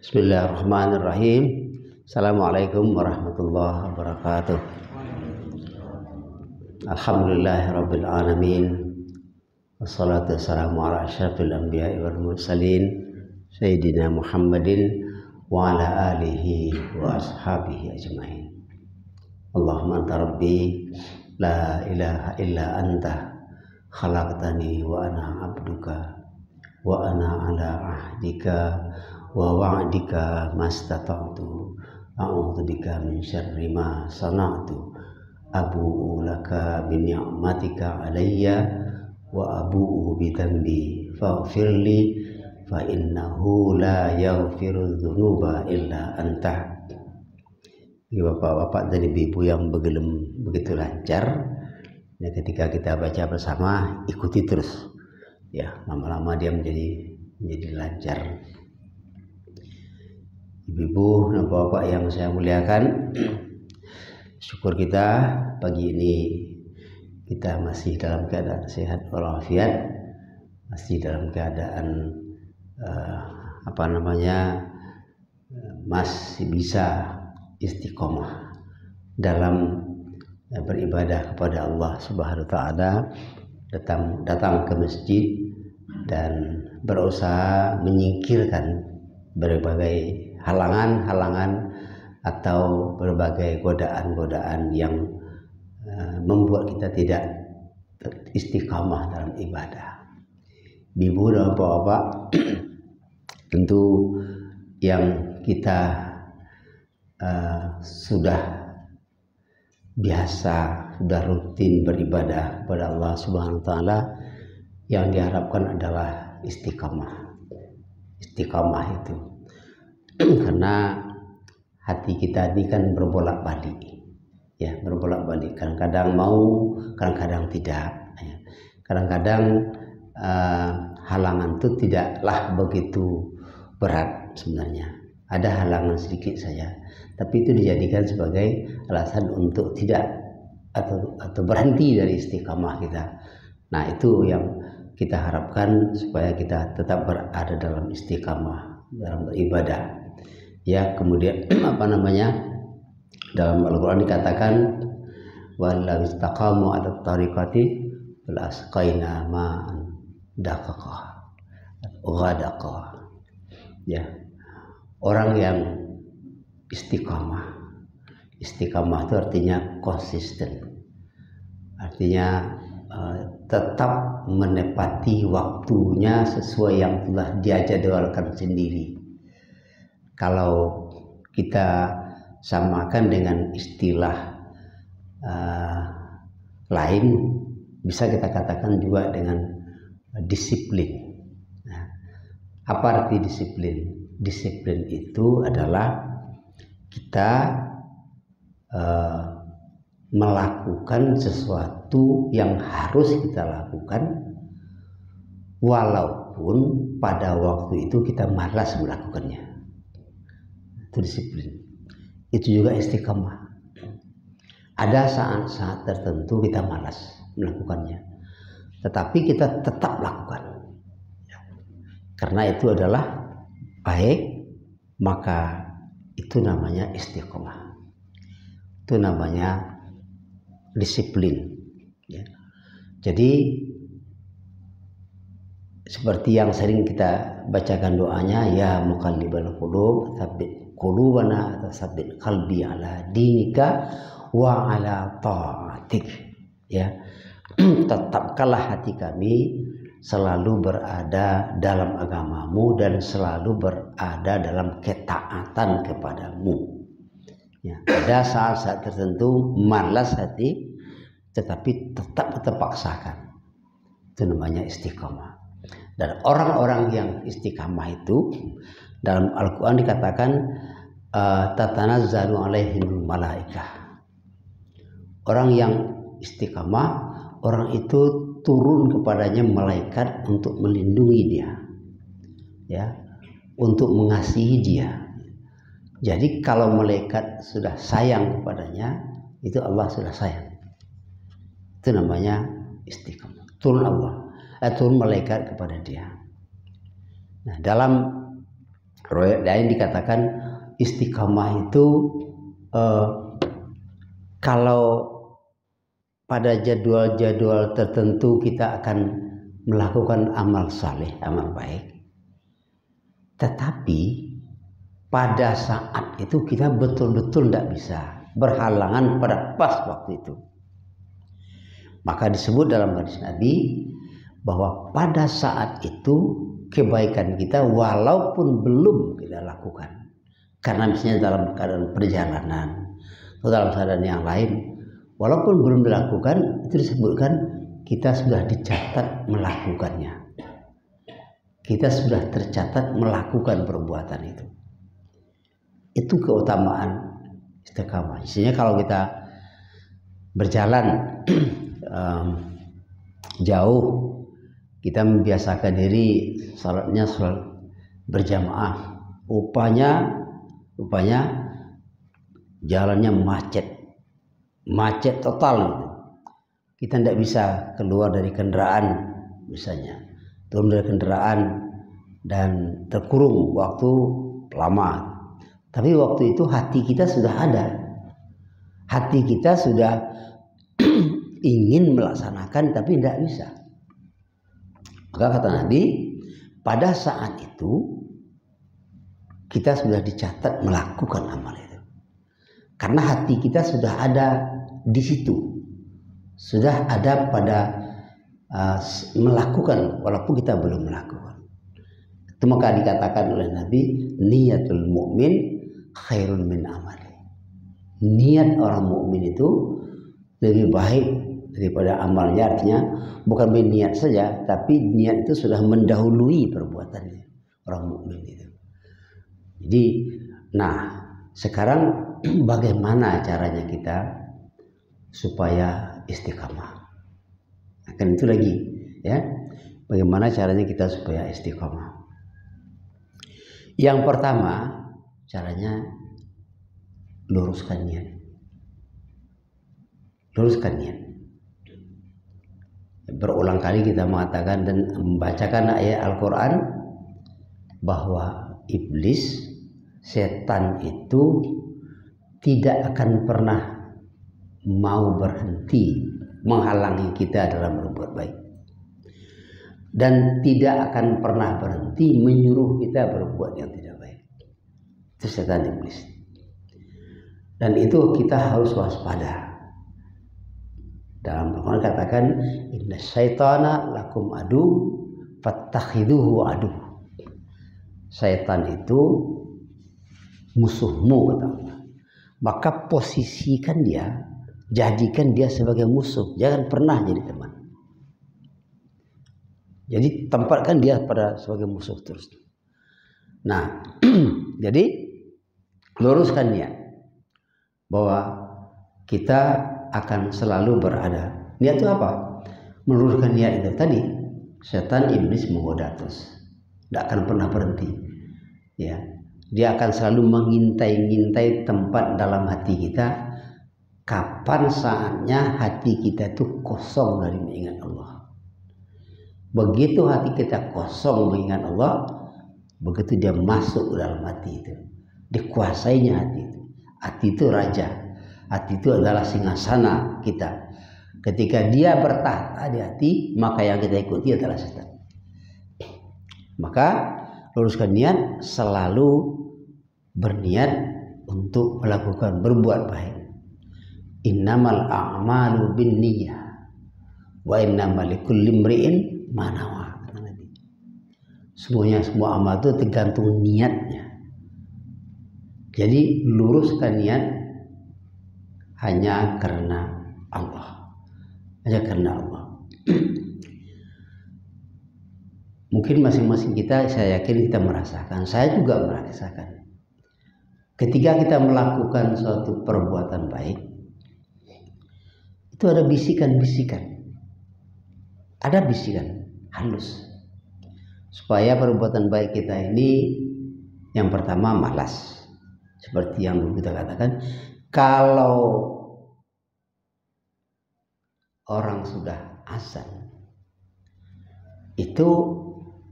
Bismillahirrahmanirrahim. Assalamualaikum warahmatullahi wabarakatuh. Alhamdulillahirabbil alamin. Wassalatu wassalamu ala asyrafil anbiya'i wal mursalin sayyidina Muhammadin wa ala alihi wa ashabihi ajmain. Allahumma anta rabbi la ilaha illa anta khalaqtani wa ana abduka wa ana ala ahdika wa wa'dika mastata'tu a'udzu bika min syarri ma sana'tu abu'u laka bi ni'matika alayya wa abu'u bi dhanbi faghfirli fa innahu la yaghfiru dzunuba illa anta. Bapak-bapak dan ibu-ibu yang begitu lancar ya, ketika kita baca bersama ikuti terus ya, lama-lama dia menjadi lancar. Ibu-ibu dan bapak yang saya muliakan, syukur kita pagi ini kita masih dalam keadaan sehat walafiat, masih dalam keadaan masih bisa istiqomah dalam beribadah kepada Allah Subhanahu wa taala, datang ke masjid dan berusaha menyingkirkan berbagai halangan-halangan atau berbagai godaan-godaan yang membuat kita tidak istiqamah dalam ibadah. Ibu dan bapak, tentu yang kita sudah biasa, sudah rutin beribadah kepada Allah Subhanahu wa taala, yang diharapkan adalah istiqamah. Istiqamah itu karena hati kita ini kan berbolak-balik ya, berbolak-balik, kadang-kadang mau, kadang-kadang tidak ya. Kadang-kadang halangan itu tidaklah begitu berat sebenarnya, ada halangan sedikit saja, tapi itu dijadikan sebagai alasan untuk tidak atau berhenti dari istiqamah kita. Nah, itu yang kita harapkan supaya kita tetap berada dalam istiqamah dalam beribadah. Ya, kemudian dalam Al-Qur'an dikatakan wala istaqamu ala tariqati fal asqaina ma'an daqaqa ghadaqa. Ya, orang yang istiqamah itu artinya konsisten, artinya tetap menepati waktunya sesuai yang telah dia jadwalkan sendiri. Kalau kita samakan dengan istilah lain, bisa kita katakan juga dengan disiplin. Nah, apa arti disiplin? Disiplin itu adalah kita melakukan sesuatu yang harus kita lakukan walaupun pada waktu itu kita malas melakukannya. Itu disiplin. Itu juga istiqamah. Ada saat-saat tertentu kita malas melakukannya, tetapi kita tetap lakukan karena itu adalah baik, maka itu namanya istiqamah, itu namanya disiplin ya. Jadi seperti yang sering kita bacakan doanya, ya muqallibal qulub tsabbit qulubana atau tsabbit qalbi ala dinika wa ala ta'atik ya. Tetapkanlah hati kami selalu berada dalam agamamu dan selalu berada dalam ketaatan kepadamu ya. Ada saat-saat tertentu malas hati, tetapi tetap terpaksakan, itu namanya istiqamah. Dan orang-orang yang istiqamah itu dalam Al-Quran dikatakan tatanazzalu alaihimul malaikah. Orang yang istiqamah, orang itu turun kepadanya malaikat untuk melindungi dia ya, untuk mengasihi dia. Jadi kalau malaikat sudah sayang kepadanya, itu Allah sudah sayang. Itu namanya istiqamah. Turun Allah, turun malaikat kepada dia. Nah, dalam Riwayat lain dikatakan istiqamah itu kalau pada jadwal-jadwal tertentu kita akan melakukan amal saleh, amal baik. Tetapi pada saat itu kita betul-betul tidak bisa, berhalangan pada pas waktu itu. Maka disebut dalam hadis Nabi bahwa pada saat itu kebaikan kita walaupun belum kita lakukan, karena misalnya dalam keadaan perjalanan atau dalam keadaan yang lain, walaupun belum dilakukan, itu disebutkan kita sudah dicatat melakukannya. Kita sudah tercatat melakukan perbuatan itu. Itu keutamaan istiqamah. Misalnya kalau kita berjalan jauh, kita membiasakan diri salatnya salat berjamaah. Rupanya jalannya macet total gitu. Kita tidak bisa keluar dari kendaraan, misalnya turun dari kendaraan dan terkurung waktu lama. Tapi waktu itu hati kita sudah ada, hati kita sudah ingin melaksanakan tapi tidak bisa. Maka kata Nabi, pada saat itu kita sudah dicatat melakukan amal itu, karena hati kita sudah ada di situ, sudah ada pada melakukan walaupun kita belum melakukan. Itu maka dikatakan oleh Nabi, niyatul mukmin khairun min amali. Niat orang mukmin itu lebih baik daripada amalnya. Artinya bukan berniat saja, tapi niat itu sudah mendahului perbuatannya orang mukmin itu. Jadi, nah sekarang bagaimana caranya kita supaya istiqamah? Akan itu lagi, ya. Bagaimana caranya kita supaya istiqamah? Yang pertama, caranya luruskan niat. Luruskan niat. Berulang kali kita mengatakan dan membacakan ayat Al-Quran bahwa iblis, setan itu tidak akan pernah mau berhenti menghalangi kita dalam berbuat baik, dan tidak akan pernah berhenti menyuruh kita berbuat yang tidak baik. Itu setan iblis, dan itu kita harus waspada. Dalam Al-Quran katakan, inna syaitana lakum adu fattakhiduhu adu. Syaitan itu musuhmu, kata Allah. Maka posisikan dia, jadikan dia sebagai musuh, jangan pernah jadi teman. Jadi tempatkan dia pada sebagai musuh terus. Nah, jadi luruskan niat bahwa kita akan selalu berada. Niat itu apa? Meluruskan niat itu tadi. Setan iblis menggoda terus, tidak akan pernah berhenti. Ya, dia akan selalu mengintai-ngintai tempat dalam hati kita. Kapan saatnya hati kita itu kosong dari mengingat Allah? Begitu hati kita kosong mengingat Allah, begitu dia masuk ke dalam hati itu, dikuasainya hati itu. Hati itu raja, hati itu adalah singgasana kita. Ketika dia bertahta di hati, maka yang kita ikuti adalah setan. Maka luruskan niat, selalu berniat untuk melakukan berbuat baik. Innamal a'malu binniyah wa innamal likulli imri'in ma nawa. Semua amal itu tergantung niatnya. Jadi luruskan niat hanya karena Allah. Hanya karena Allah. Mungkin masing-masing kita, saya yakin kita merasakan. Saya juga merasakan. Ketika kita melakukan suatu perbuatan baik, itu ada bisikan-bisikan. Ada bisikan halus. Supaya perbuatan baik kita ini, yang pertama malas. Seperti yang dulu kita katakan, kalau orang sudah azan, itu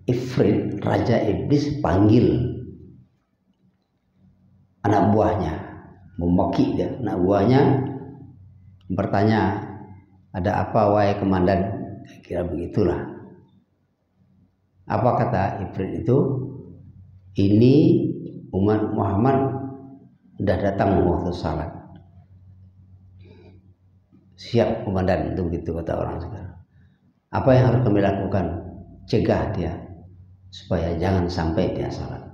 ifrit, raja iblis panggil anak buahnya, memaki dia. Anak buahnya bertanya, ada apa wahai komandan? Kira begitulah. Apa kata Ifrit itu? Ini umat Muhammad sudah datang waktu salat. Siap komandan, itu begitu kata orang sekarang. Apa yang harus kami lakukan? Cegah dia supaya jangan sampai dia salat.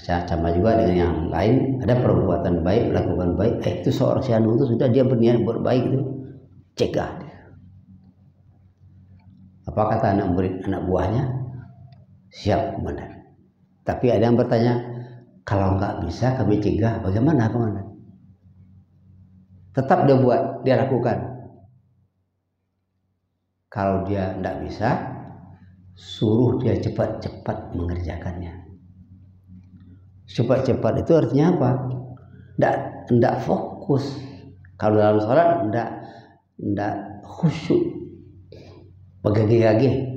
Sama juga dengan yang lain, ada perbuatan baik, lakukan baik. Itu seorang si anu itu sudah dia berniat berbaik itu, cegah dia. Apa kata anak buahnya? Siap komandan. Tapi ada yang bertanya, kalau nggak bisa kami cegah, bagaimana komandan? Tetap dia buat, dia lakukan. Kalau dia nggak bisa, suruh dia cepat-cepat mengerjakannya. Cepat-cepat itu artinya apa? Nggak fokus. Kalau dalam sholat nggak khusyuk, begagih-gagih.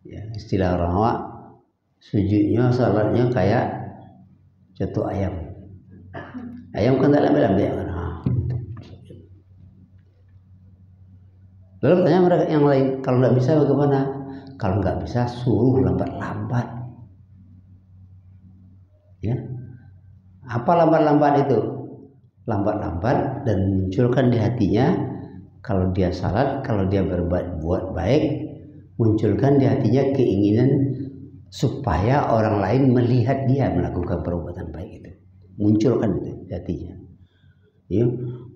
Ya, istilah orang awak, sujudnya sholatnya kayak jatuh ayam. Ayam kan tak lambai-lambai kan. Lalu tanya mereka yang lain, kalau nggak bisa bagaimana? Kalau nggak bisa suruh lambat-lambat. Ya, apa lambat-lambat itu? Lambat-lambat dan munculkan di hatinya, kalau dia salat, kalau dia berbuat baik, munculkan di hatinya keinginan supaya orang lain melihat dia melakukan perbuatan baik itu. Munculkan itu di hatinya. Ya,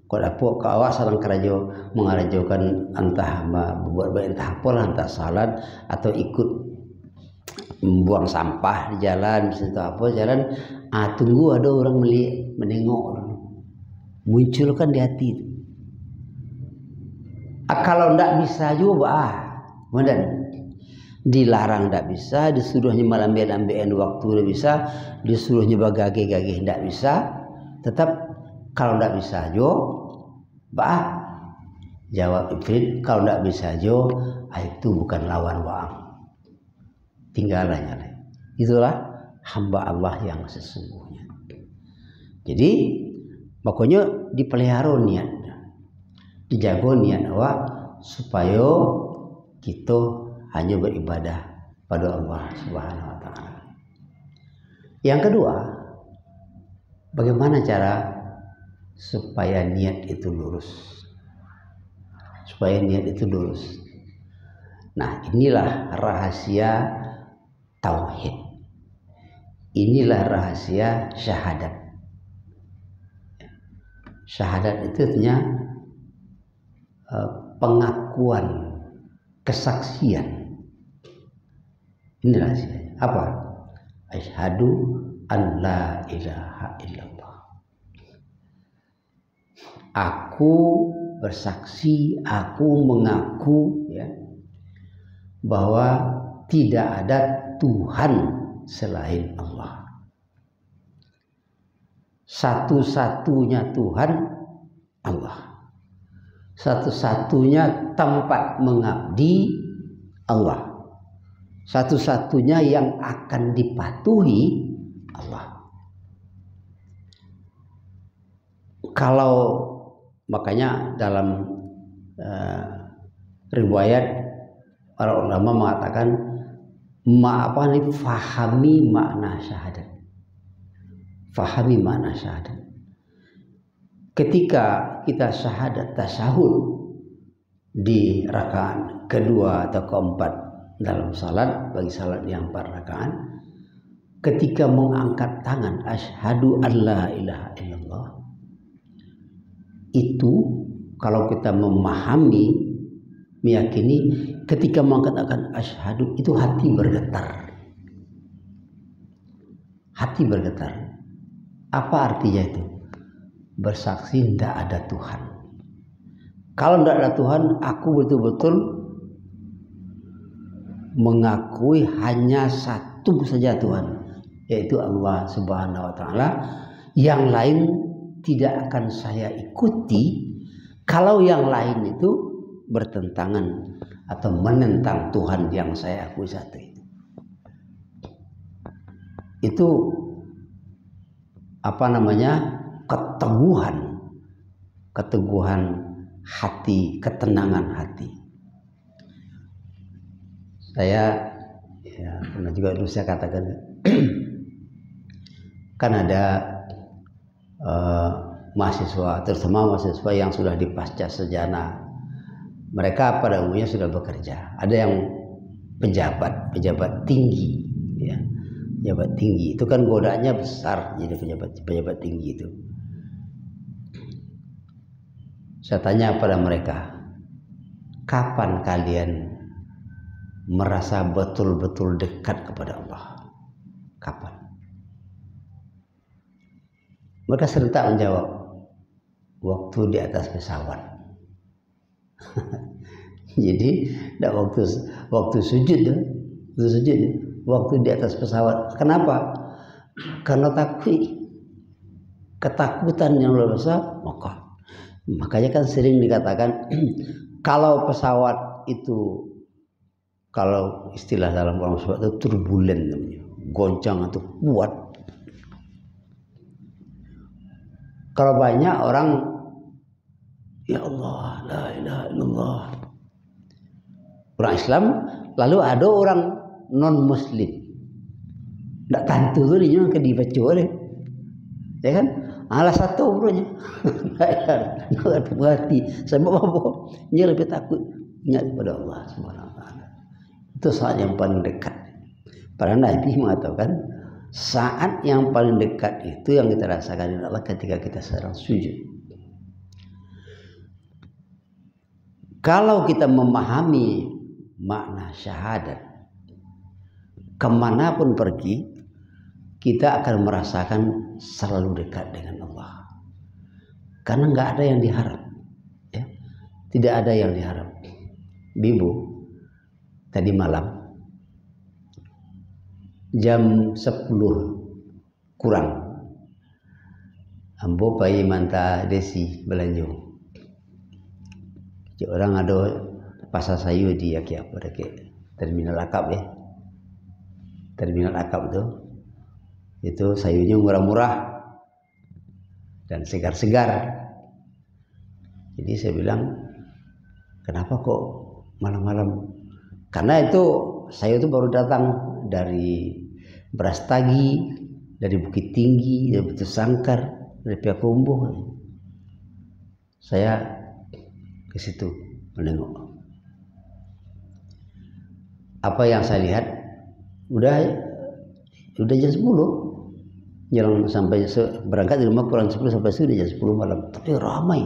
kalau apa awak sarang kerajo mengarajokan entah berbuat baik entah apalah, entah salat atau ikut membuang sampah di jalan, misalnya apa jalan, tunggu ada orang menengok orang. Munculkan di hati itu. Kalau ndak bisa juga, kemudian dilarang ndak bisa, disuruhnya melambai-lambaian waktu ndak bisa, disuruhnya bagage-gage ndak bisa, tetap kalau ndak bisa jo, jawab Ifrit, kalau ndak bisa jo, itu bukan lawan wa'ang. Tinggalnya. Itulah hamba Allah yang sesungguhnya. Jadi makanya dipelihara niatnya, dijaga niat awak supaya kita hanya beribadah pada Allah Subhanahu wa taala. Yang kedua, bagaimana cara supaya niat itu lurus? Supaya niat itu lurus. Nah, inilah rahasia tauhid. Inilah rahasia syahadat. Syahadat itu artinya pengakuan, kesaksian. Ini rahasianya. Apa? Asyhadu an la ilaha illallah. Aku bersaksi, aku mengaku ya, bahwa tidak ada Tuhan selain Allah. Satu-satunya Tuhan Allah. Satu-satunya tempat mengabdi Allah. Satu-satunya yang akan dipatuhi Allah. Kalau makanya dalam riwayat para ulama mengatakan fahami makna syahadat. Fahami makna syahadat. Ketika kita syahadat tasyahud di rakaat kedua atau keempat dalam salat, bagi salat yang 4 rakaat, ketika mengangkat tangan asyhadu alla ilaha illallah, itu kalau kita memahami, meyakini, ketika mengatakan asyhadu itu hati bergetar. Hati bergetar. Apa artinya itu? Bersaksi tidak ada Tuhan. Kalau tidak ada Tuhan, aku betul-betul mengakui hanya satu saja Tuhan, yaitu Allah Subhanahu wa taala. Yang lain tidak akan saya ikuti kalau yang lain itu bertentangan atau menentang Tuhan yang saya akui satu itu. Itu keteguhan hati, ketenangan hati. Saya pernah juga dulu saya katakan kan ada mahasiswa, terutama mahasiswa yang sudah di pasca sarjana, mereka pada umumnya sudah bekerja. Ada yang pejabat tinggi, ya, pejabat tinggi itu kan godaannya besar jadi pejabat tinggi itu. Saya tanya pada mereka, kapan kalian merasa betul-betul dekat kepada Allah? Kapan? Mereka serentak menjawab, waktu di atas pesawat. Jadi tidak waktu sujud, waktu di atas pesawat. Kenapa? Karena ketakutan yang luar biasa. Makanya kan sering dikatakan kalau pesawat itu, kalau istilah dalam orang pesawat itu turbulen namanya, goncang atau kuat. Kalau banyak orang, ya Allah, la ilaha illallah, orang Islam, lalu ada orang non Muslim, tidak tentu tu dia ke dibaca deh, ya kan? Alah satu punya, nggak hati. Sebab apa? Dia lebih takut ingat kepada Allah Subhanahu Wa Taala. Itu saat yang paling dekat. Para Nabi mengatakan saat yang paling dekat itu yang kita rasakan adalah ketika kita sedang sujud. Kalau kita memahami makna syahadat, kemanapun pergi, kita akan merasakan selalu dekat dengan Allah. Karena nggak ada yang diharap, ya. Tidak ada yang diharap. Bibu, tadi malam jam 10 kurang, ambo pai manta desi belanjo. Orang ada pasar sayur di terminal akap ya. Terminal akap itu sayurnya murah-murah dan segar-segar. Jadi saya bilang, kenapa kok malam-malam? Karena itu saya itu baru datang dari Brastagi, dari Bukit Tinggi, dari Batu Sangkar, dari Payakumbuh. Saya ke situ menengok. Apa yang saya lihat, udah jam 10. Jalan sampai berangkat di rumah kurang 10 sampai sudah jam 10 malam. Tapi ramai,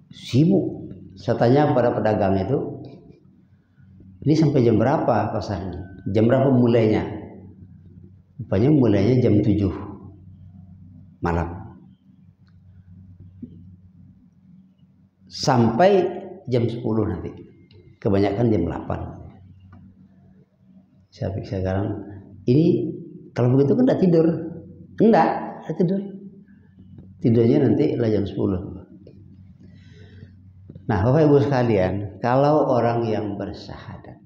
sibuk. Saya tanya pada pedagang itu, ini sampai jam berapa pasarnya? Jam berapa mulainya? Rupanya mulainya jam 7 malam sampai jam 10 nanti. Kebanyakan jam 8. Saya pikir sekarang ini kalau begitu kan tidak tidur. Tidak tidur. Tidurnya nanti jam 10. Nah, Bapak Ibu sekalian, kalau orang yang bersahadat,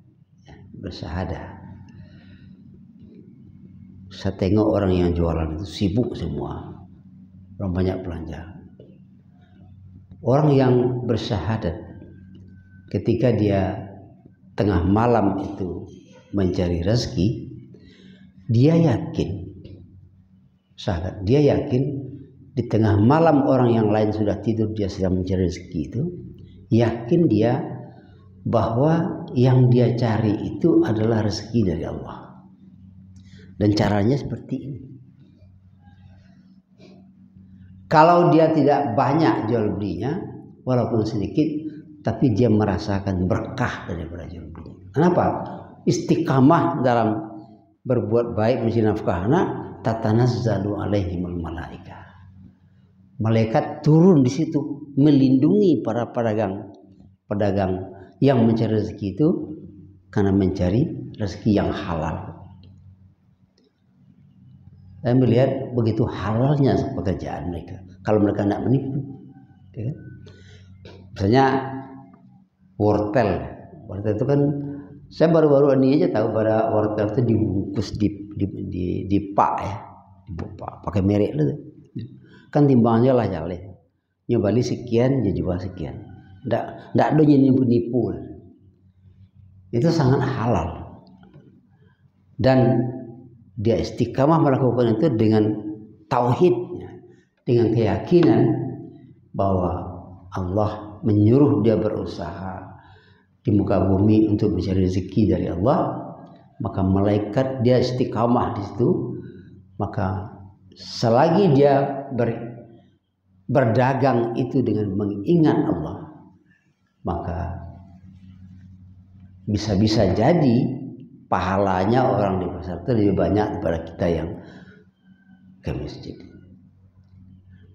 saya tengok orang yang jualan itu sibuk semua, orang banyak belanja. Orang yang bersahadat ketika dia tengah malam itu mencari rezeki, dia yakin di tengah malam orang yang lain sudah tidur, dia sedang mencari rezeki itu, yakin dia bahwa yang dia cari itu adalah rezeki dari Allah. Dan caranya seperti ini. Kalau dia tidak banyak jual belinya, walaupun sedikit, tapi dia merasakan berkah daripada jual belinya. Kenapa? Istiqamah dalam berbuat baik mencari nafkah anak, tatanazzalu alaihimul malaikah. Malaikat turun di situ melindungi para pedagang yang mencari rezeki itu karena mencari rezeki yang halal. Saya melihat begitu halalnya pekerjaan mereka. Kalau mereka tidak menipu, ya kan? Misalnya wortel itu kan, saya baru-baru ini aja tahu pada wortel itu dibungkus di pak ya, pakai merek lu kan timbangannya lah jale nyobali sekian dia jual sekian ndak ada nipu itu sangat halal dan dia istiqamah melakukan itu dengan tauhidnya dengan keyakinan bahwa Allah menyuruh dia berusaha di muka bumi untuk mencari rezeki dari Allah, maka malaikat dia istiqamah di situ, maka selagi dia berdagang itu dengan mengingat Allah, maka bisa-bisa jadi pahalanya orang di pasar itu lebih banyak daripada kita yang ke masjid.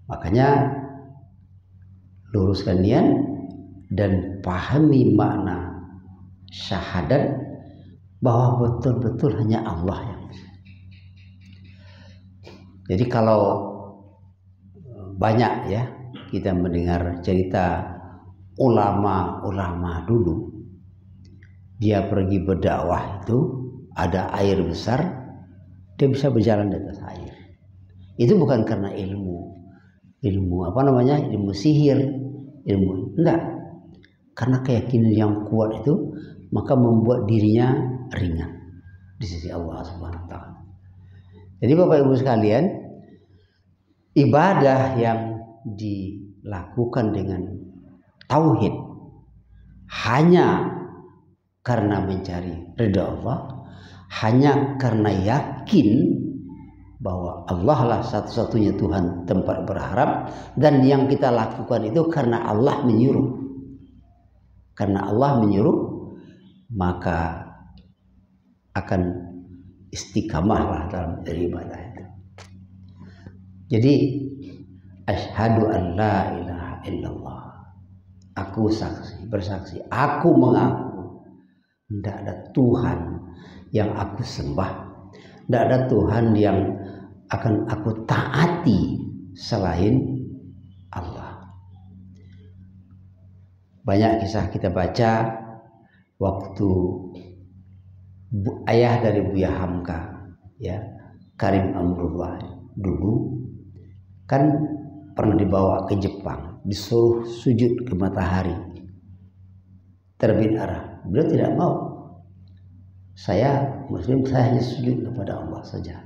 Makanya luruskan niat dan pahami makna syahadat bahwa betul-betul hanya Allah yang bisa. Jadi kalau banyak ya kita mendengar cerita ulama-ulama dulu, dia pergi berdakwah itu ada air besar, dia bisa berjalan di atas air. Itu bukan karena ilmu sihir, enggak, karena keyakinan yang kuat itu maka membuat dirinya ringan di sisi Allah Subhanahu wa taala. Jadi Bapak Ibu sekalian, ibadah yang dilakukan dengan tauhid hanya karena mencari ridha Allah, hanya karena yakin bahwa Allah lah satu-satunya Tuhan tempat berharap, dan yang kita lakukan itu karena Allah menyuruh. Karena Allah menyuruh, maka akan istiqamahlah dalam beribadah itu. Jadi asyhadu an la ilaha illallah. Aku bersaksi, aku mengaku tidak ada Tuhan yang aku sembah, tidak ada Tuhan yang akan aku taati selain Allah. Banyak kisah kita baca waktu ayah dari Buya Hamka, ya, Karim Amrullah dulu kan pernah dibawa ke Jepang, disuruh sujud ke matahari terbit arah. Beliau tidak mau. Saya Muslim, saya hanya sujud kepada Allah saja.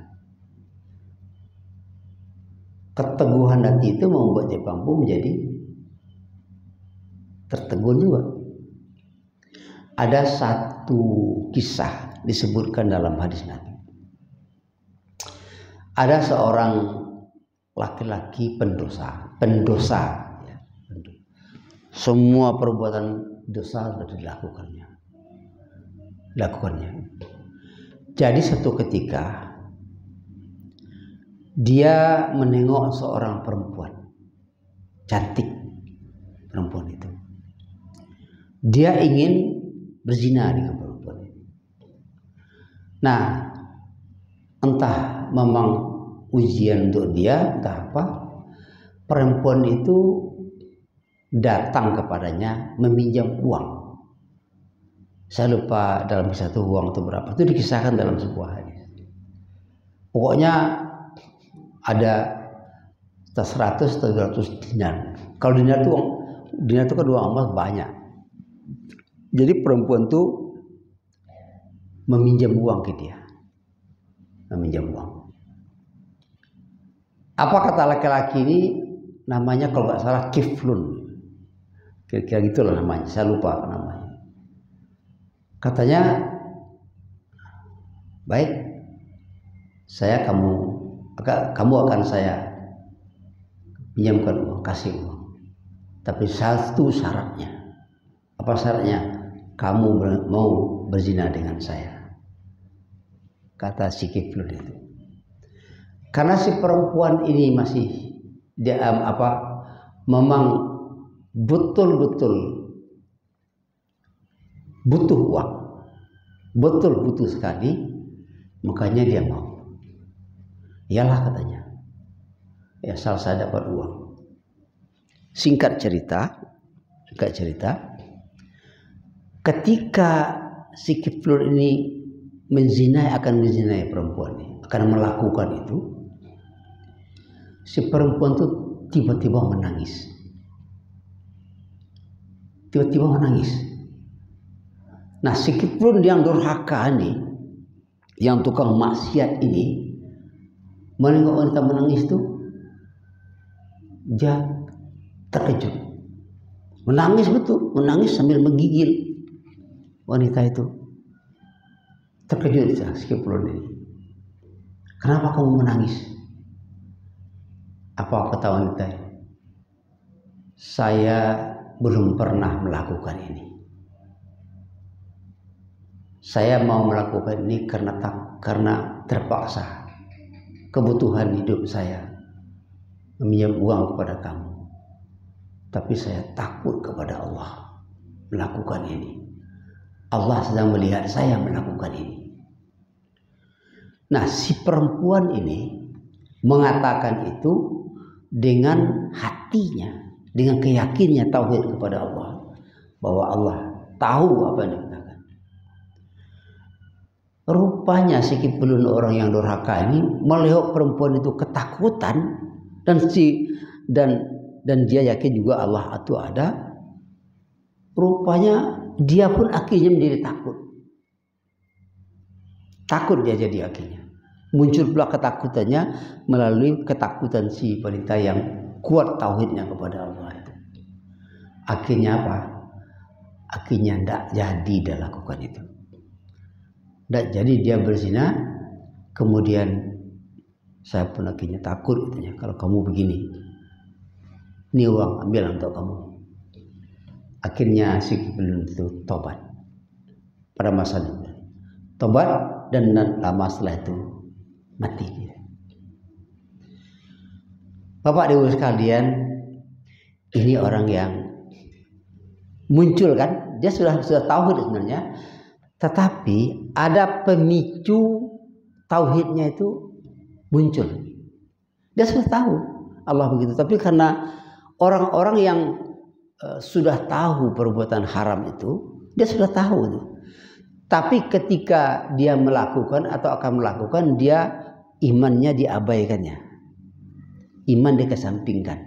Keteguhan hati itu membuat Jepang pun menjadi tertegun juga. Ada satu kisah disebutkan dalam hadis Nabi. Ada seorang laki-laki pendosa. Ya, semua perbuatan dosa sudah dilakukannya. Jadi satu ketika dia menengok seorang perempuan cantik, perempuan itu. Dia ingin berzina dengan perempuan itu. Nah, entah memang ujian untuk dia, entah apa, perempuan itu datang kepadanya meminjam uang. Saya lupa dalam satu uang itu berapa. Itu dikisahkan dalam sebuah hadis. Pokoknya ada 100 atau 200 dinar. Kalau dinar itu kan uang emas banyak. Jadi perempuan itu meminjam uang ke dia. Meminjam uang. Apa kata laki-laki ini? Namanya kalau nggak salah kiflun. Kira-kira gitulah namanya. Saya lupa namanya. Katanya, baik, kamu akan saya pinjamkan uang, kasih uang. Tapi satu syaratnya. Apa syaratnya? Kamu mau berzina dengan saya. Kata si kiflun itu. Karena si perempuan ini masih memang betul-betul butuh uang, betul butuh sekali, makanya dia mau. Iyalah katanya, ya asal saya dapat uang. Singkat cerita, ketika si kiflun ini akan menzinai perempuan ini, akan melakukan itu, si perempuan itu tiba-tiba menangis. Tiba-tiba menangis. Nah, sikit pun yang durhaka ini, yang tukang maksiat ini, menengok wanita menangis itu, dia terkejut. Menangis betul, menangis sambil menggigil. Wanita itu terkejut sikit pun ini. Kenapa kamu menangis? Apa kata wanita? Saya belum pernah melakukan ini. Saya mau melakukan ini karena terpaksa. Kebutuhan hidup saya meminjam uang kepada kamu. Tapi saya takut kepada Allah melakukan ini. Allah sedang melihat saya melakukan ini. Nah, si perempuan ini mengatakan itu dengan hatinya, dengan keyakinannya tauhid kepada Allah, bahwa Allah tahu apa yang dikatakan. Rupanya sikit belum orang yang durhaka ini melihat perempuan itu ketakutan dan dia yakin juga Allah itu ada. Rupanya dia pun akhirnya menjadi takut. Takut dia jadi akhirnya. Muncul pula ketakutannya melalui ketakutan si wanita yang kuat tauhidnya kepada Allah itu. Akhirnya apa? Akhirnya tidak jadi dia lakukan itu. Tidak jadi dia berzina. Kemudian saya pun akhirnya takut katanya, kalau kamu begini, ini uang ambil untuk kamu. Akhirnya si belum itu tobat pada masa itu. Tobat dan lama setelah itu mati dia. Bapak Ibu sekalian, ini orang yang muncul kan, dia sudah tauhid sebenarnya, tetapi ada pemicu tauhidnya itu muncul. Dia sudah tahu Allah begitu, tapi karena orang-orang yang sudah tahu perbuatan haram itu, dia sudah tahu itu. Tapi ketika dia melakukan atau akan melakukan, dia imannya diabaikannya. Iman dikesampingkan.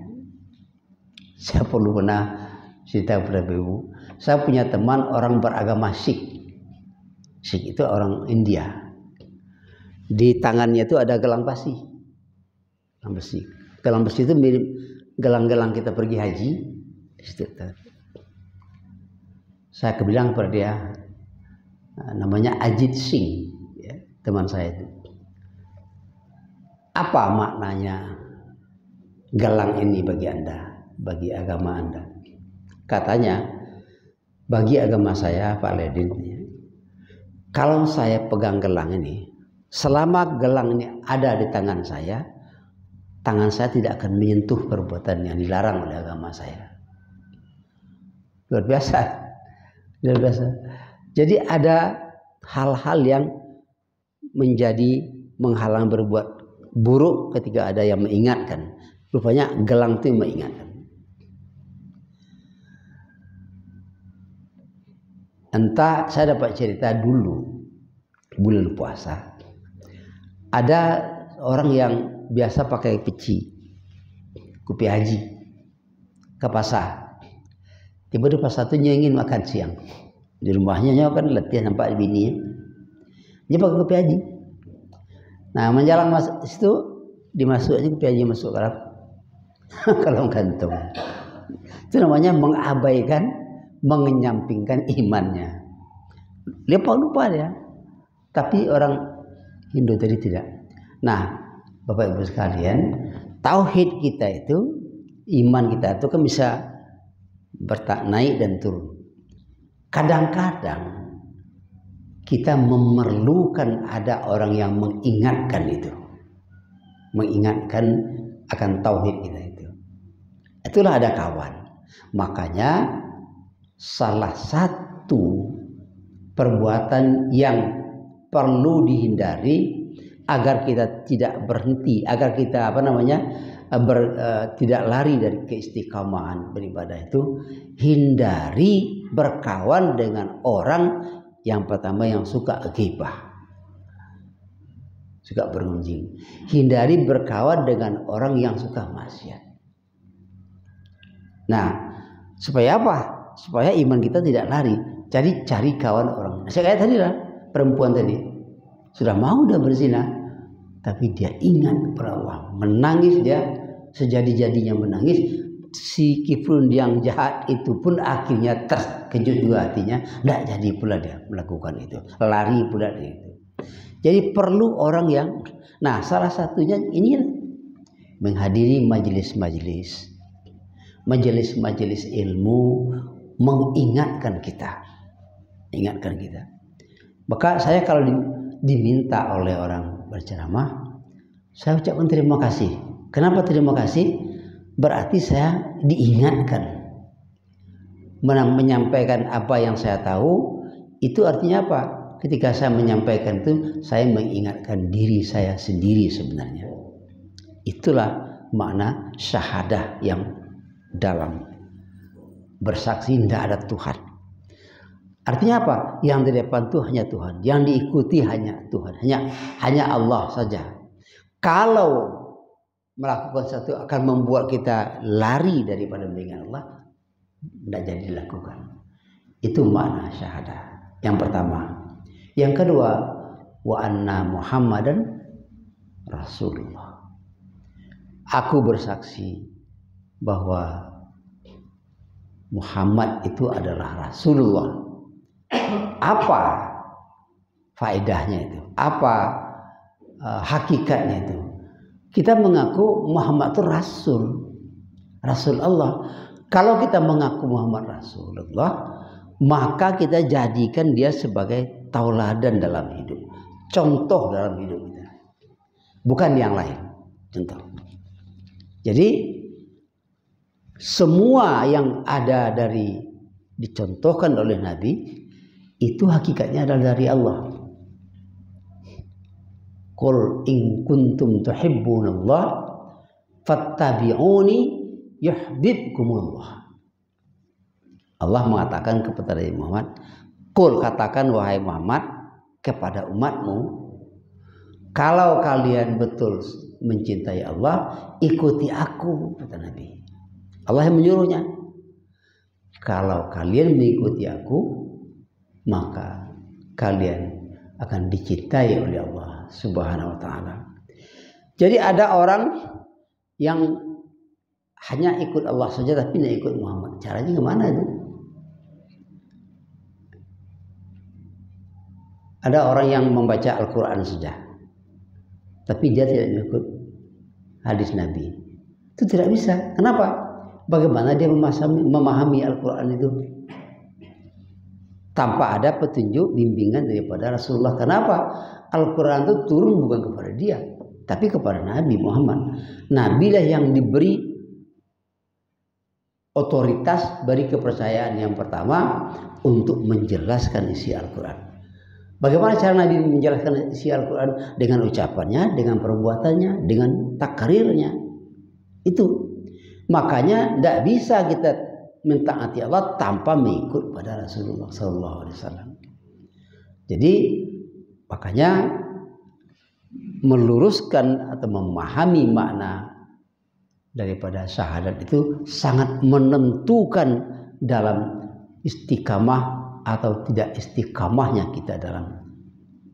Saya perlu pernah cerita kepada ibu. Saya punya teman orang beragama Sikh. Sikh itu orang India. Di tangannya itu ada gelang besi. Gelang besi. Gelang besi itu mirip gelang-gelang kita pergi haji. Saya bilang kepada dia, namanya Ajit Singh, ya, teman saya itu. Apa maknanya gelang ini bagi Anda, bagi agama Anda? Katanya, bagi agama saya, Pak Ledin, kalau saya pegang gelang ini, selama gelang ini ada di tangan saya tidak akan menyentuh perbuatan yang dilarang oleh agama saya. Luar biasa, luar biasa. Jadi ada hal-hal yang menjadi menghalang berbuat buruk ketika ada yang mengingatkan. Rupanya gelang itu mengingatkan. Entah, saya dapat cerita dulu bulan puasa. Ada orang yang biasa pakai peci, kopi haji, ke pasar. Tiba di pasar itu dia ingin makan siang. Di rumahnya kan letih nampak bini. Dia pakai kopi haji. Nah, menjalan masuk situ, dimasuk aja kopi haji masuk kalau kantong. Itu namanya mengabaikan, mengenyampingkan imannya. Lupa dia. Tapi orang Hindu tadi tidak. Nah, Bapak Ibu sekalian, tauhid kita itu, iman kita itu kan bisa naik dan turun. Kadang-kadang kita memerlukan ada orang yang mengingatkan itu. Mengingatkan akan tauhid kita itu. Itulah ada kawan. Makanya salah satu perbuatan yang perlu dihindari agar kita tidak berhenti, agar kita tidak lari dari keistiqomahan beribadah itu, hindari berkawan dengan orang yang pertama yang suka ghibah. suka bergunjing. Hindari berkawan dengan orang yang suka maksiat. Nah, supaya apa? Supaya iman kita tidak lari. Jadi cari kawan orang. Saya kayak tadi lah, perempuan tadi sudah mau udah berzina, tapi dia ingat kepada Allah, menangis dia sejadi-jadinya menangis. Si Kiflun yang jahat itu pun akhirnya terkejut juga hatinya, tidak jadi pula dia melakukan itu, lari pula dia itu. Jadi perlu orang yang, nah salah satunya ini menghadiri majelis-majelis ilmu, mengingatkan kita. Maka saya kalau diminta oleh orang berceramah, saya ucapkan terima kasih. Kenapa terima kasih? Berarti saya diingatkan. Menyampaikan apa yang saya tahu, itu artinya apa? Ketika saya menyampaikan itu, saya mengingatkan diri saya sendiri sebenarnya. Itulah makna syahadah yang dalam. Bersaksi tidak ada Tuhan. Artinya apa? Yang di depan itu hanya Tuhan, yang diikuti hanya Tuhan, hanya Allah saja. Kalau melakukan sesuatu akan membuat kita lari daripada mengingat Allah, tidak jadi dilakukan. Itu makna syahadah. Yang pertama. Yang kedua, wa anna Muhammadan Rasulullah. Aku bersaksi bahwa Muhammad itu adalah Rasulullah. Apa faedahnya itu? Apa hakikatnya itu? Kita mengaku Muhammad itu Rasul Allah. Kalau kita mengaku Muhammad Rasulullah, maka kita jadikan dia sebagai tauladan dalam hidup, contoh dalam hidup kita, bukan yang lain. Contoh. Jadi semua yang ada dicontohkan oleh Nabi itu hakikatnya adalah dari Allah. Qul in kuntum tuhibbunallah fattabi'uni yuhibbukumullah. Allah mengatakan kepada Nabi Muhammad, Qul, katakan wahai Muhammad kepada umatmu, kalau kalian betul mencintai Allah, ikuti aku, kata Nabi. Allah yang menyuruhnya. Kalau kalian mengikuti aku, maka kalian akan dicintai oleh Allah Subhanahu wa ta'ala. Jadi ada orang yang hanya ikut Allah saja tapi tidak ikut Muhammad. Caranya gimana itu? Ada orang yang membaca Al-Quran saja, tapi dia tidak mengikut hadis Nabi. Itu tidak bisa. Kenapa? Bagaimana dia memahami Al-Quran itu tanpa ada petunjuk bimbingan daripada Rasulullah? Kenapa? Al-Quran itu turun bukan kepada dia, tapi kepada Nabi Muhammad. Nabilah yang diberi otoritas, beri kepercayaan yang pertama untuk menjelaskan isi Al-Quran. Bagaimana cara Nabi menjelaskan isi Al-Quran? Dengan ucapannya, dengan perbuatannya, dengan takrirnya. Itu. Makanya tidak bisa kita mentaati Allah tanpa mengikut pada Rasulullah SAW. Jadi makanya meluruskan atau memahami makna daripada syahadat itu sangat menentukan dalam istiqamah atau tidak istiqamahnya kita dalam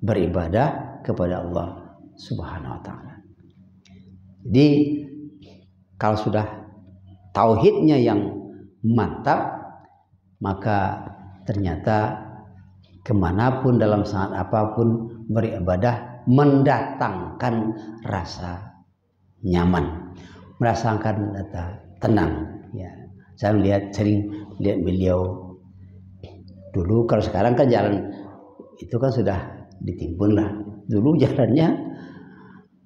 beribadah kepada Allah Subhanahu wa ta'ala. Jadi kalau sudah tauhidnya yang mantap, maka ternyata kemanapun dalam saat apapun beribadah mendatangkan rasa nyaman, merasakan rasa tenang. Ya, saya sering lihat beliau dulu. Kalau sekarang kan jalan itu kan sudah ditimbun lah. Dulu jalannya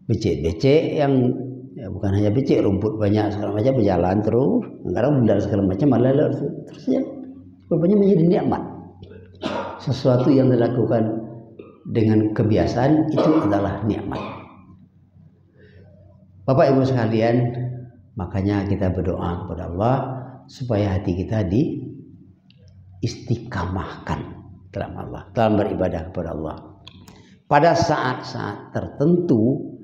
becek-becek yang ya, bukan hanya becek, rumput banyak segala macam, berjalan terus, kadang bundar segala macam, malah terus ya, rupanya menjadi nikmat. Sesuatu yang dilakukan dengan kebiasaan itu adalah nikmat. Bapak Ibu sekalian, makanya kita berdoa kepada Allah supaya hati kita istiqamahkan dalam Allah, dalam beribadah kepada Allah. pada saat-saat tertentu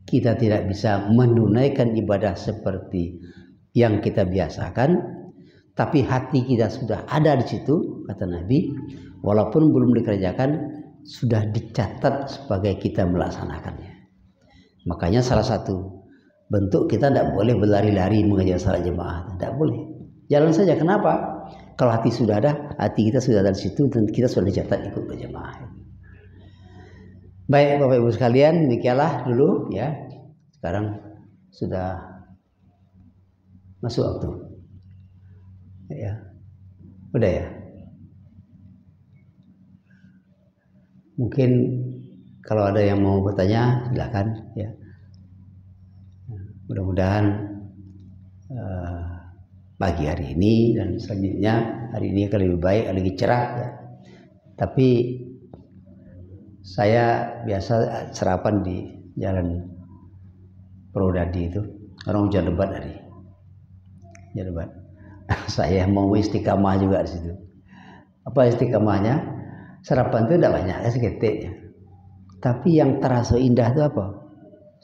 kita tidak bisa menunaikan ibadah seperti yang kita biasakan, tapi hati kita sudah ada di situ, kata Nabi, walaupun belum dikerjakan, sudah dicatat sebagai kita melaksanakannya. Makanya salah satu bentuk kita tidak boleh berlari-lari mengejar salat jemaah, tidak boleh. Jalan saja. Kenapa? Kalau hati sudah ada, hati kita sudah ada di situ dan kita sudah dicatat ikut berjemaah. Baik Bapak Ibu sekalian, demikianlah dulu ya. Sekarang sudah masuk waktu. Ya. Udah ya. Mungkin kalau ada yang mau bertanya silakan ya. Mudah-mudahan pagi hari ini dan selanjutnya hari ini akan lebih baik, lebih cerah ya. Tapi saya biasa sarapan di Jalan Purwodadi itu, orang hujan lebat hari. Hujan lebat. Saya mau istiqamah juga di situ. Apa istiqamahnya? Sarapan itu tidak banyak, seketiknya. Tapi yang terasa indah itu apa?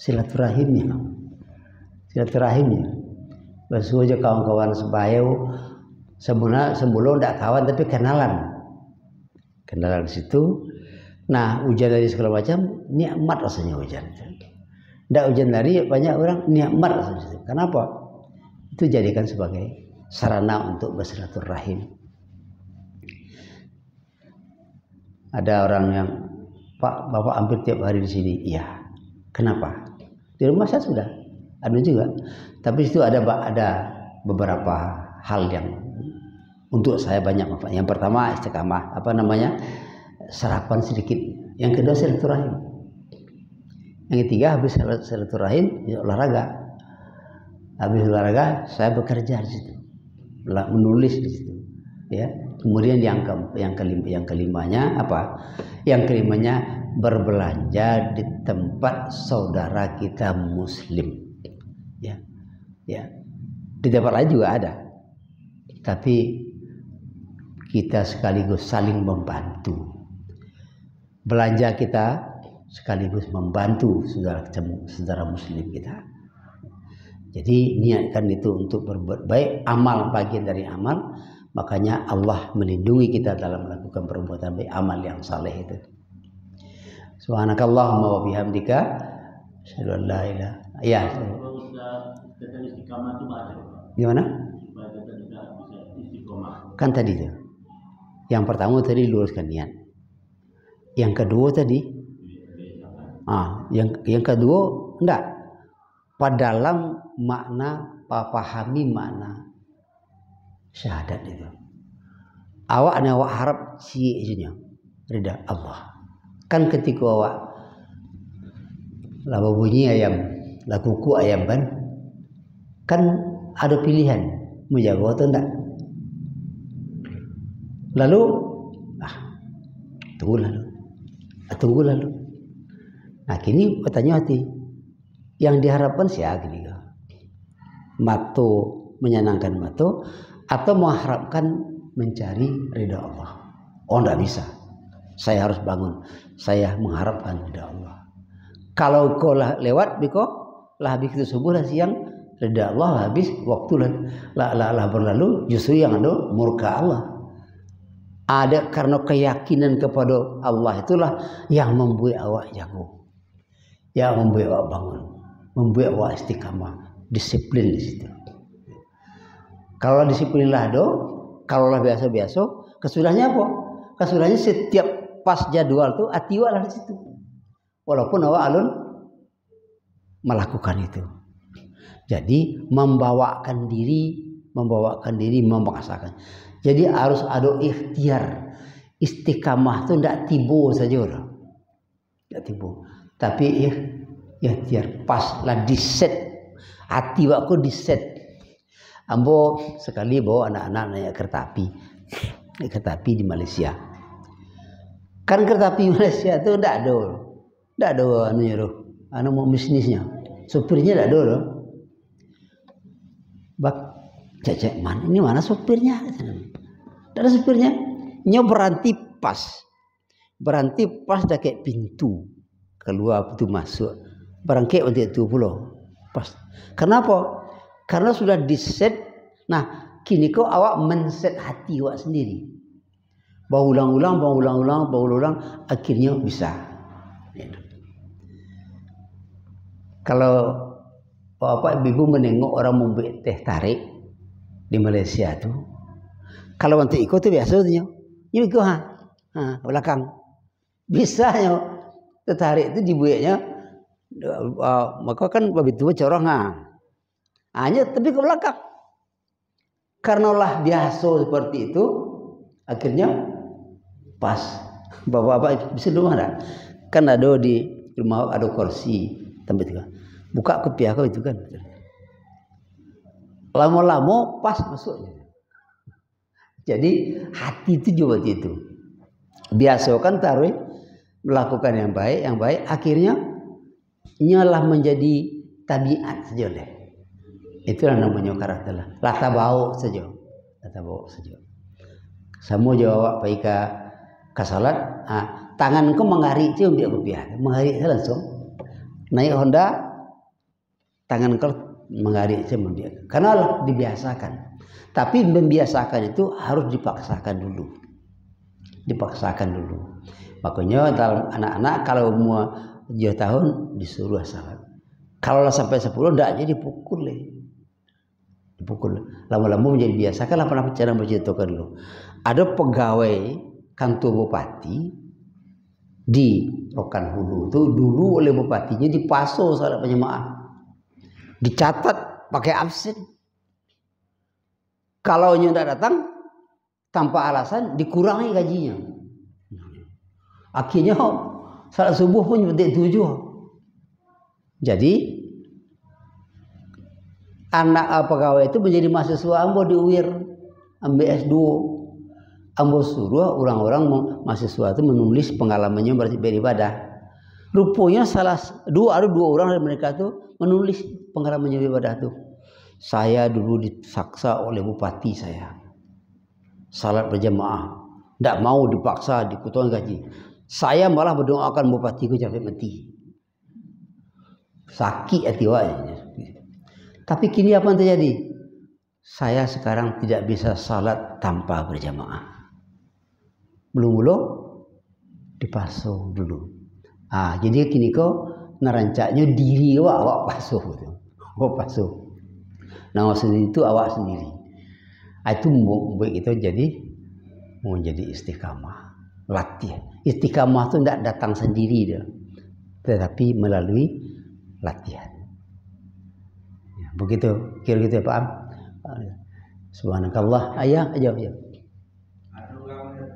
Silaturahimnya. Silaturahimnya. Basuh aja kawan-kawan sebayau. Sebelum tidak kawan tapi kenalan. Kenalan di situ. Nah, hujan dari segala macam, nikmat rasanya hujan. Tidak hujan dari banyak orang nikmat rasanya. Kenapa? Itu jadikan sebagai sarana untuk bersilaturahim. Ada orang yang, Pak, Bapak hampir tiap hari di sini. Iya. Kenapa? Di rumah saya sudah ada juga. Tapi itu ada beberapa hal yang untuk saya banyak manfaat. Yang pertama istiqamah, sarapan sedikit. Yang kedua silaturahim. Yang ketiga habis silaturahim ya olahraga. Habis olahraga saya bekerja di situ, menulis di situ. Ya. Kemudian yang kelimanya apa? Yang kelimanya berbelanja di tempat saudara kita Muslim. Ya, ya. Di tempat lain juga ada. Tapi kita sekaligus saling membantu. Belanja kita sekaligus membantu saudara Muslim kita. Jadi niatkan itu untuk berbuat baik, amal bagian dari amal. Makanya Allah melindungi kita dalam melakukan perbuatan baik, amal yang saleh itu. Subhanakallahumma wa bihamdika asyhadu an la ilaha illa anta. Gimana? Kan tadi tuh. Yang pertama tadi luruskan niat. Yang kedua tadi yang kedua enggak. Dalam makna pahami makna syahadat itu. Awak harap sinya ridha Allah. Kan ketika awak laba bunyi ayam, la kuku ayam kan ada pilihan mau jago atau enggak. Lalu tunggu lalu. Nah, kini bertanya hati. Yang diharapkan siapa gini? Mato menyenangkan mato atau mengharapkan mencari ridha Allah. Oh, enggak bisa. Saya harus bangun. Saya mengharapkan ridha Allah. Kalau kau lewat biko lah habis itu subuh lah siang ridha Allah habis waktu lah berlalu justru yang ada murka Allah. Ada karena keyakinan kepada Allah itulah yang membuat awak jago, yang membuat awak bangun, membuat awak istiqamah, disiplin di situ. Kalau disiplinlah kalau lah biasa-biasa, kesudahnya apa? Kesudahnya setiap pas jadwal tuh hati awak lah di situ. Walaupun awak alun melakukan itu. Jadi membawakan diri memaksakan. Jadi harus ada ikhtiar. Istiqamah itu tidak tiba saja orang. Tidak tiba. Tapi ikhtiar pas lah diset. Hati waktu diset. Ambo sekali bawa anak-anak naik kereta api. Naik kereta api di Malaysia. Kan kereta api Malaysia itu tidak ada. Tidak ada mau bisnisnya. Supirnya tidak ada. Cek mana ini mana supirnya? Tidak ada supirnya. Nyob berhenti pas Berhenti pas dekat pintu keluar pintu masuk. Berangkat untuk itu pula. Pas. Kenapa? Karena sudah diset. Nah, kini kau awak men-set hati awak sendiri. Berulang-ulang, akhirnya bisa. Kalau bapak ibu menengok orang membuat teh tarik di Malaysia tu, kalau nanti ikut tu biasa tu, ini ikut belakang. Bisanya teh tarik itu dibuatnya, maka kan begitu corong hanya tapi ke belakang. Karena lah biasa seperti itu, akhirnya pas. Bapak-bapak bisa rumah tak? Kan ada di rumah ada kursi tempat itu. Buka ke pihak itu kan. Lama-lama pas masuknya. Jadi hati itu juga itu. Biasa kan taruh melakukan yang baik, akhirnya nyalah menjadi tabiat saja deh. Itulah namanya karakter lah. Lata bau saja. Semua jawab pergi ke salat, tanganku mengarik itu dia kepiah. Mengarik langsung. Naik Honda, tangan kau mengarik itu dia. Karena dibiasakan. Tapi membiasakan itu harus dipaksakan dulu. Makanya dalam anak-anak kalau umur 7 tahun disuruh salat. Kalau sampai 10 tidak jadi dipukul. Lama-lama menjadi biasa. Kan apa cara berceritakan dulu. Ada pegawai kantor bupati di Rokan Hulu itu dulu oleh bupatinya dipaso salat berjamaah. Dicatat pakai absen. Kalau nya tidak datang tanpa alasan dikurangi gajinya. Akhirnya salat subuh pun seperti itu. Jadi anak pegawai itu menjadi mahasiswa ambo di UIR, ambil S2. Ambo suruh orang-orang mahasiswa itu menulis pengalamannya beribadah. Rupanya ada dua orang dari mereka itu menulis pengalamannya beribadah itu. Saya dulu disaksa oleh bupati saya. Salat berjamaah. Tidak mau dipaksa, dipotong gaji. Saya malah berdoakan bupatiku sampai mati. Sakit hati wajahnya. Tapi kini apa yang terjadi? Saya sekarang tidak bisa salat tanpa berjamaah. Belum dipasuh dulu. Jadi kini kau ngerancaknya diri awak pasuh. Pasuh. Nah sendiri itu awak sendiri. Itu membuat kita menjadi istiqamah. Latihan. Istiqamah itu tidak datang sendiri dia. Tetapi melalui latihan. Begitu kira-kira paham? Subhanakallah. Ayah. Ada orang yang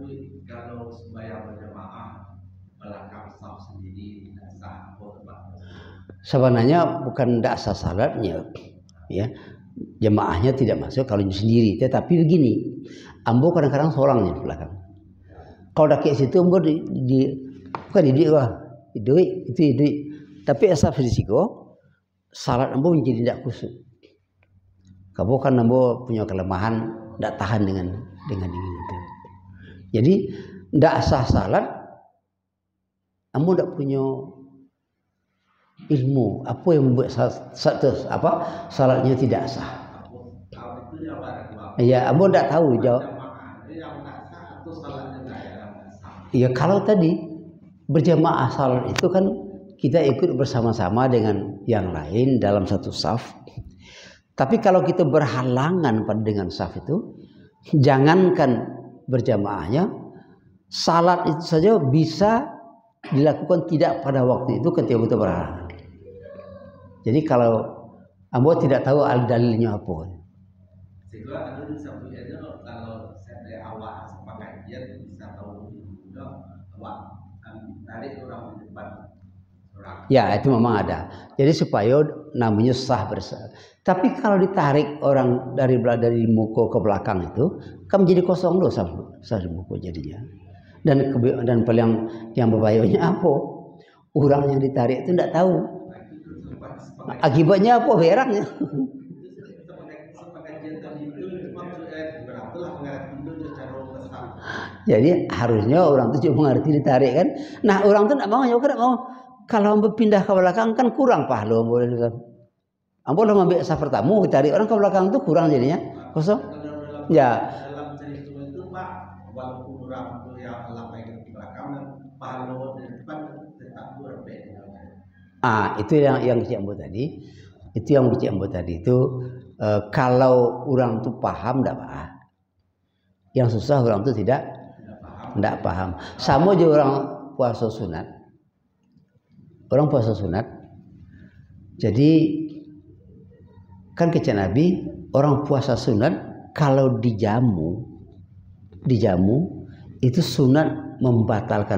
kalau sembahyang berjamaah belakang saf sendiri tidak sah atau sebenarnya bukan tidak sah salatnya, ya jemaahnya tidak masuk kalau sendiri. Tetapi begini, ambo kadang-kadang seorang di belakang. Kalau dah ke situ ambo bukan didik. Tapi asal fisiko salat ambo menjadi tidak kusuk. Kamu kan ambo punya kelemahan, tidak tahan dengan itu. Jadi tidak sah salat, ambo tidak punya ilmu apa yang membuat salatnya tidak sah. Ya, ambo tidak tahu jawab. Ya kalau tadi berjamaah salat itu kan kita ikut bersama-sama dengan yang lain dalam satu saf. Tapi kalau kita berhalangan dengan saf itu, jangankan berjamaahnya, salat itu saja bisa dilakukan tidak pada waktu itu ketika kita berhalangan. Jadi kalau ambo tidak tahu dalilnya apa. Sehingga ada disebutnya kalau saya awal pengajian bisa tahu juga awak tarik orang di depan. Ya itu memang ada. Jadi supaya namanya sah bersama. Tapi kalau ditarik orang dari muka ke belakang itu, kan menjadi kosong loh sah di muka jadinya. Dan paling yang berbahayanya apa? Orang yang ditarik itu tidak tahu. Akibatnya apa? Herangnya. Jadi harusnya orang itu cuma mengerti ditarik kan. Nah orang itu tidak mau, kalau pindah ke belakang kan kurang pahala. Ambo lah ambil safar tamu ditarik orang ke belakang itu kurang jadinya kosong. Ya. Dalam cerita itu Pak, walaupun orang itu yang lampai ke belakang, pahala di depan tetap berbeda. Itu yang Cik Ambo tadi. Itu yang Cik Ambo tadi itu kalau orang itu paham tidak apa. Yang susah orang itu tidak paham. Sama aja orang puasa sunat. Orang puasa sunat. Jadi kan kecil Nabi orang puasa sunat kalau dijamu itu sunat membukukan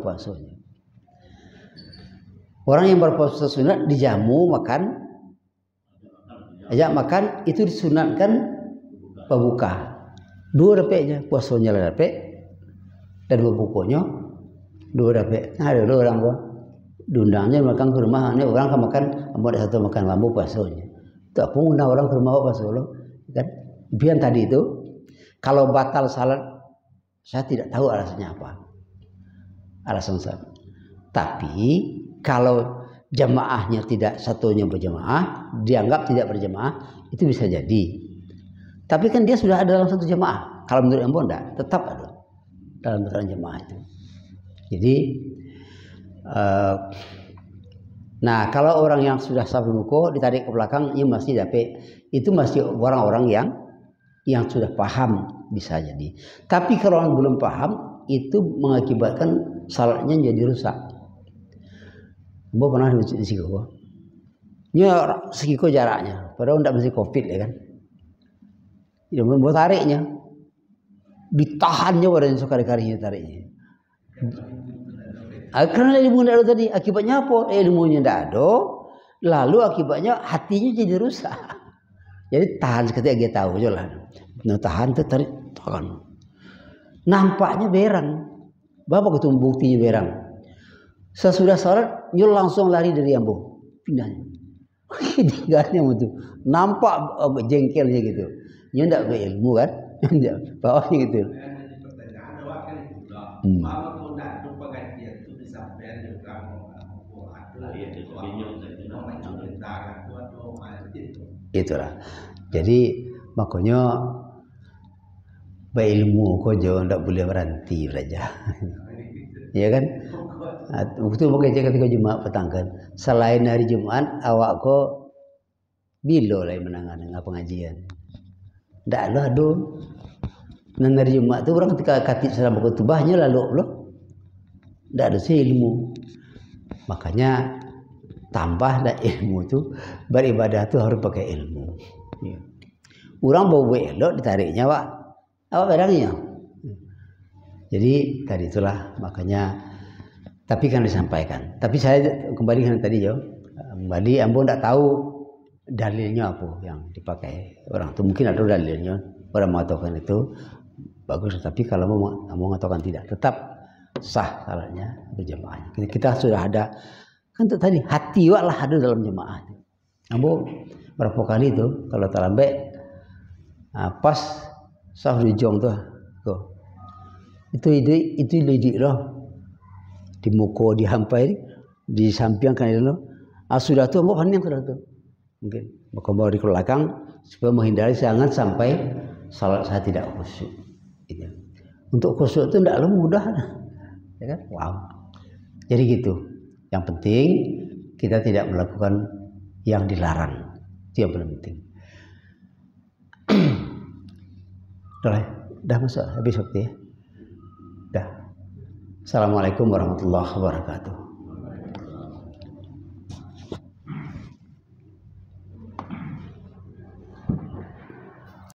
puasanya. Orang yang berpuasa sunat dijamu makan itu disunatkan pembuka. 2 repeknya puasanya 2 repek dan berbukunya 2 repek. Ada orang diundangnya makan ke rumah, ini orang kan makan, ada satu makan bambu puasanya. Tak pun undang orang ke rumah puasa lo, kan? Biar tadi itu kalau batal salat, saya tidak tahu alasannya apa. Alasan saya. Tapi kalau jamaahnya tidak satunya berjamaah, dianggap tidak berjamaah, itu bisa jadi. Tapi kan dia sudah ada dalam satu jamaah. Kalau menurut Ambo enggak, tetap ada dalam satu jamaah itu. Jadi nah kalau orang yang sudah saf ruku ditarik ke belakang, ia masih dapat. Itu masih orang-orang yang sudah paham bisa jadi. Tapi kalau orang belum paham, itu mengakibatkan salatnya jadi rusak. Ambo pernah di Sikiko. Ini Sikiko jaraknya, padahal enggak mesti Covid ya kan. Ya membuat tariknya, ditahannya pada sekali-kalinya tariknya. Karena ilmu tidak ada tadi, akibatnya apa? Ilmunya tidak ada, lalu akibatnya hatinya jadi rusak. Jadi tahan seketika dia tahu je lah. Nah, tahan tu tarik tahan. Nampaknya berang, bapak ketemu buktinya berang. Sesudah salat, nyul langsung lari dari Ambo, pindahnya. Tinggalnya itu, nampak jengkelnya gitu. Dia tidak berilmu kan? Bawahnya gitu. Pertanyaan awak kan itu dah. Kalau kau nak tu pengajian tu disampaikan juga itulah. Jadi makanya berilmu kau jangan tidak boleh berhenti belajar. Ya kan? Waktu bekerja ketika Jumat petang kan. Selain hari Jumat awak kau bilo lah menangan pengajian. Tak lah do. Dan hari Jumat tu orang ketika khatib salam khutbahnya lalu loh. Tak ada ilmu. Makanya tambah dah ilmu tu beribadah tu harus pakai ilmu. Ya. Orang bau elok ditariknya Pak. Apa bedanya? Jadi tadi itulah makanya tapi kan disampaikan. Tapi saya kembali dengan tadi yo. Kembali Ambo tak tahu dalilnya apa yang dipakai orang itu. Mungkin ada dalilnya orang mengatakan itu bagus, tapi kalau mau mengatakan tidak, tetap sah salatnya berjamaah. Kita sudah ada kan tadi hati lah ada dalam jemaah. Ambo berapa kali itu kalau terlambat pas sah di jong tuh itu ide loh di muka dihampai di samping kan itu sudah tuh ambo yang sudah tuh mungkin mau di belakang supaya menghindari jangan sampai salat saya tidak khusyuk. Gitu. Untuk khusyuk itu tidak mudah, ya kan? Wow. Jadi gitu. Yang penting kita tidak melakukan yang dilarang. Itu yang paling penting. Dah masuk habis waktu ya. Dah. Assalamualaikum warahmatullahi wabarakatuh.